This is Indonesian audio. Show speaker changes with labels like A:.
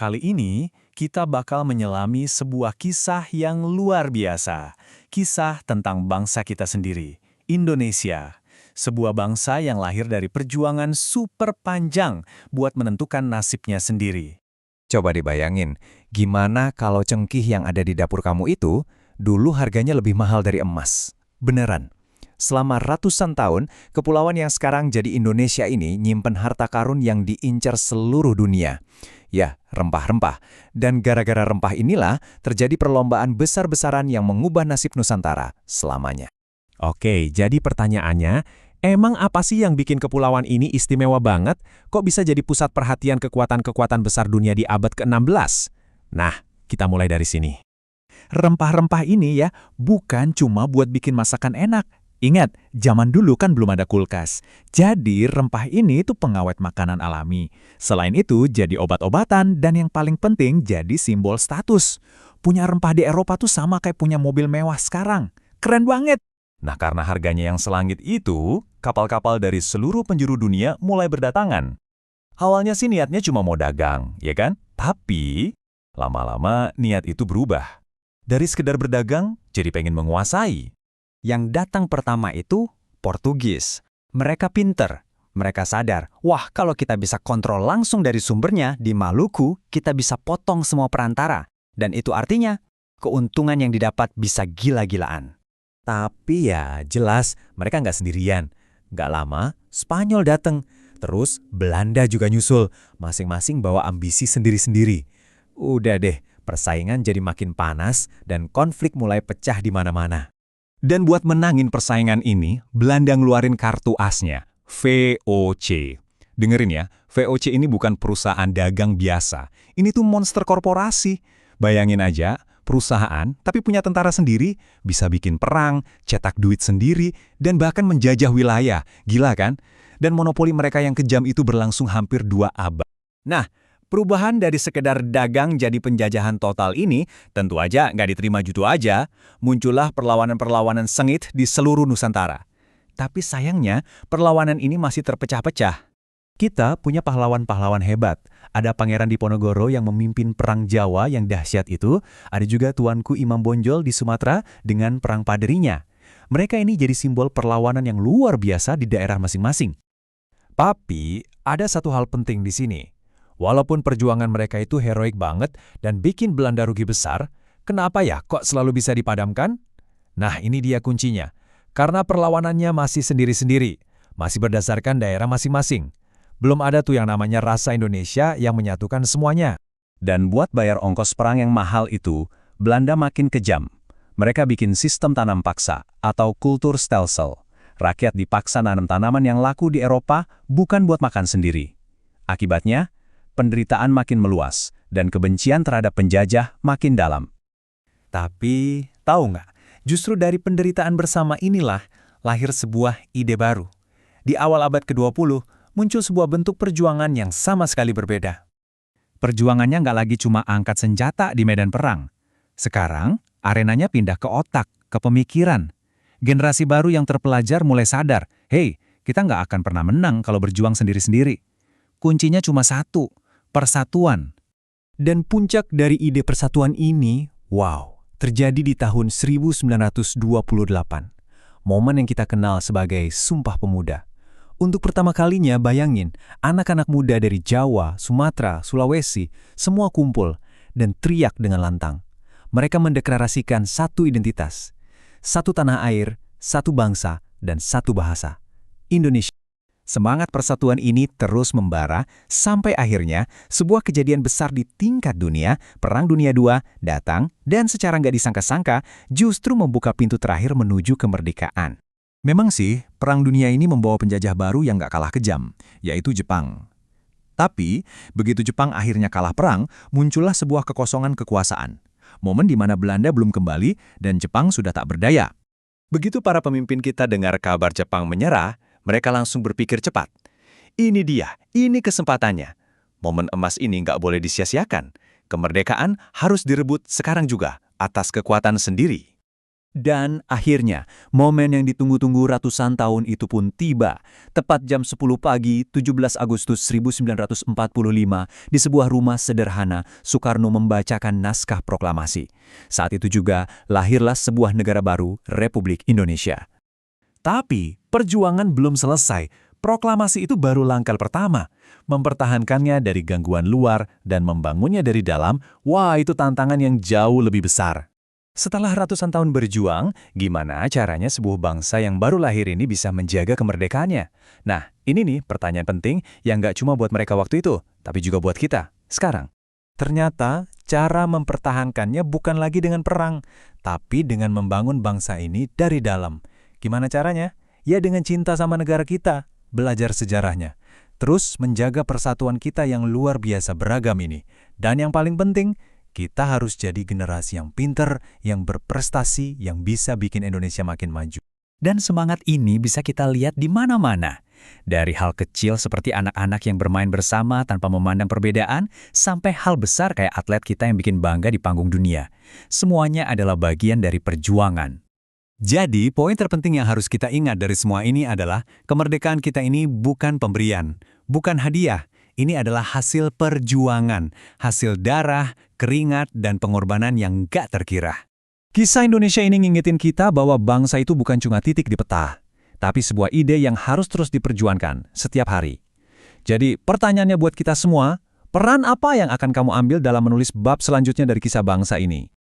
A: Kali ini, kita bakal menyelami sebuah kisah yang luar biasa. Kisah tentang bangsa kita sendiri, Indonesia. Sebuah bangsa yang lahir dari perjuangan super panjang buat menentukan nasibnya sendiri.
B: Coba dibayangin, gimana kalau cengkih yang ada di dapur kamu itu dulu harganya lebih mahal dari emas? Beneran. Selama ratusan tahun, kepulauan yang sekarang jadi Indonesia ini nyimpen harta karun yang diincar seluruh dunia. Ya, rempah-rempah. Dan gara-gara rempah inilah terjadi perlombaan besar-besaran yang mengubah nasib Nusantara selamanya.
C: Oke, jadi pertanyaannya, emang apa sih yang bikin kepulauan ini istimewa banget? Kok bisa jadi pusat perhatian kekuatan-kekuatan besar dunia di abad ke-16? Nah, kita mulai dari sini. Rempah-rempah ini ya, bukan cuma buat bikin masakan enak. Ingat, zaman dulu kan belum ada kulkas. Jadi rempah ini tuh pengawet makanan alami. Selain itu, jadi obat-obatan dan yang paling penting jadi simbol status. Punya rempah di Eropa tuh sama kayak punya mobil mewah sekarang. Keren banget!
A: Nah, karena harganya yang selangit itu, kapal-kapal dari seluruh penjuru dunia mulai berdatangan. Awalnya sih niatnya cuma mau dagang, ya kan? Tapi, lama-lama niat itu berubah. Dari sekedar berdagang, jadi pengen menguasai.
D: Yang datang pertama itu Portugis. Mereka pinter. Mereka sadar, wah kalau kita bisa kontrol langsung dari sumbernya di Maluku, kita bisa potong semua perantara. Dan itu artinya, keuntungan yang didapat bisa gila-gilaan.
C: Tapi ya jelas mereka nggak sendirian. Nggak lama, Spanyol datang. Terus Belanda juga nyusul. Masing-masing bawa ambisi sendiri-sendiri. Udah deh, persaingan jadi makin panas dan konflik mulai pecah di mana-mana.
A: Dan buat menangin persaingan ini, Belanda ngeluarin kartu asnya, VOC. Dengerin ya, VOC ini bukan perusahaan dagang biasa. Ini tuh monster korporasi. Bayangin aja, perusahaan tapi punya tentara sendiri, bisa bikin perang, cetak duit sendiri, dan bahkan menjajah wilayah. Gila kan? Dan monopoli mereka yang kejam itu berlangsung hampir 2 abad. Nah, perubahan dari sekedar dagang jadi penjajahan total ini tentu aja nggak diterima gitu aja. Muncullah perlawanan-perlawanan sengit di seluruh Nusantara. Tapi sayangnya, perlawanan ini masih terpecah-pecah. Kita punya pahlawan-pahlawan hebat. Ada Pangeran Diponegoro yang memimpin Perang Jawa yang dahsyat itu. Ada juga Tuanku Imam Bonjol di Sumatera dengan Perang Paderinya. Mereka ini jadi simbol perlawanan yang luar biasa di daerah masing-masing. Tapi, ada satu hal penting di sini. Walaupun perjuangan mereka itu heroik banget dan bikin Belanda rugi besar, kenapa ya kok selalu bisa dipadamkan? Nah, ini dia kuncinya. Karena perlawanannya masih sendiri-sendiri, masih berdasarkan daerah masing-masing. Belum ada tuh yang namanya rasa Indonesia yang menyatukan semuanya. Dan buat bayar ongkos perang yang mahal itu, Belanda makin kejam. Mereka bikin sistem tanam paksa atau kultur stelsel. Rakyat dipaksa nanam tanaman yang laku di Eropa bukan buat makan sendiri. Akibatnya, penderitaan makin meluas, dan kebencian terhadap penjajah makin dalam. Tapi, tahu nggak? Justru dari penderitaan bersama inilah lahir sebuah ide baru. Di awal abad ke-20, muncul sebuah bentuk perjuangan yang sama sekali berbeda. Perjuangannya nggak lagi cuma angkat senjata di medan perang. Sekarang, arenanya pindah ke otak, ke pemikiran. Generasi baru yang terpelajar mulai sadar, hey, kita nggak akan pernah menang kalau berjuang sendiri-sendiri. Kuncinya cuma satu, persatuan. Dan puncak dari ide persatuan ini, wow, terjadi di tahun 1928. Momen yang kita kenal sebagai Sumpah Pemuda. Untuk pertama kalinya bayangin, anak-anak muda dari Jawa, Sumatera, Sulawesi, semua kumpul dan teriak dengan lantang. Mereka mendeklarasikan satu identitas, satu tanah air, satu bangsa, dan satu bahasa. Indonesia. Semangat persatuan ini terus membara sampai akhirnya sebuah kejadian besar di tingkat dunia, Perang Dunia II, datang dan secara nggak disangka-sangka justru membuka pintu terakhir menuju kemerdekaan. Memang sih, Perang Dunia ini membawa penjajah baru yang nggak kalah kejam, yaitu Jepang. Tapi, begitu Jepang akhirnya kalah perang, muncullah sebuah kekosongan kekuasaan. Momen di mana Belanda belum kembali dan Jepang sudah tak berdaya. Begitu para pemimpin kita dengar kabar Jepang menyerah, mereka langsung berpikir cepat. Ini dia, ini kesempatannya. Momen emas ini nggak boleh disia-siakan. Kemerdekaan harus direbut sekarang juga, atas kekuatan sendiri.
B: Dan akhirnya, momen yang ditunggu-tunggu ratusan tahun itu pun tiba. Tepat jam 10 pagi, 17 Agustus 1945, di sebuah rumah sederhana, Soekarno membacakan naskah proklamasi. Saat itu juga, lahirlah sebuah negara baru, Republik Indonesia.
C: Tapi, perjuangan belum selesai. Proklamasi itu baru langkah pertama. Mempertahankannya dari gangguan luar dan membangunnya dari dalam, wah itu tantangan yang jauh lebih besar.
B: Setelah ratusan tahun berjuang, gimana caranya sebuah bangsa yang baru lahir ini bisa menjaga kemerdekaannya? Nah, ini nih pertanyaan penting yang nggak cuma buat mereka waktu itu, tapi juga buat kita, sekarang.
C: Ternyata, cara mempertahankannya bukan lagi dengan perang, tapi dengan membangun bangsa ini dari dalam. Gimana caranya? Ya dengan cinta sama negara kita, belajar sejarahnya, terus menjaga persatuan kita yang luar biasa beragam ini. Dan yang paling penting, kita harus jadi generasi yang pinter, yang berprestasi, yang bisa bikin Indonesia makin maju.
D: Dan semangat ini bisa kita lihat di mana-mana. Dari hal kecil seperti anak-anak yang bermain bersama tanpa memandang perbedaan, sampai hal besar kayak atlet kita yang bikin bangga di panggung dunia. Semuanya adalah bagian dari perjuangan.
B: Jadi, poin terpenting yang harus kita ingat dari semua ini adalah kemerdekaan kita ini bukan pemberian, bukan hadiah. Ini adalah hasil perjuangan, hasil darah, keringat, dan pengorbanan yang gak terkira.
A: Kisah Indonesia ini ngingetin kita bahwa bangsa itu bukan cuma titik di peta, tapi sebuah ide yang harus terus diperjuangkan setiap hari. Jadi, pertanyaannya buat kita semua, peran apa yang akan kamu ambil dalam menulis bab selanjutnya dari kisah bangsa ini?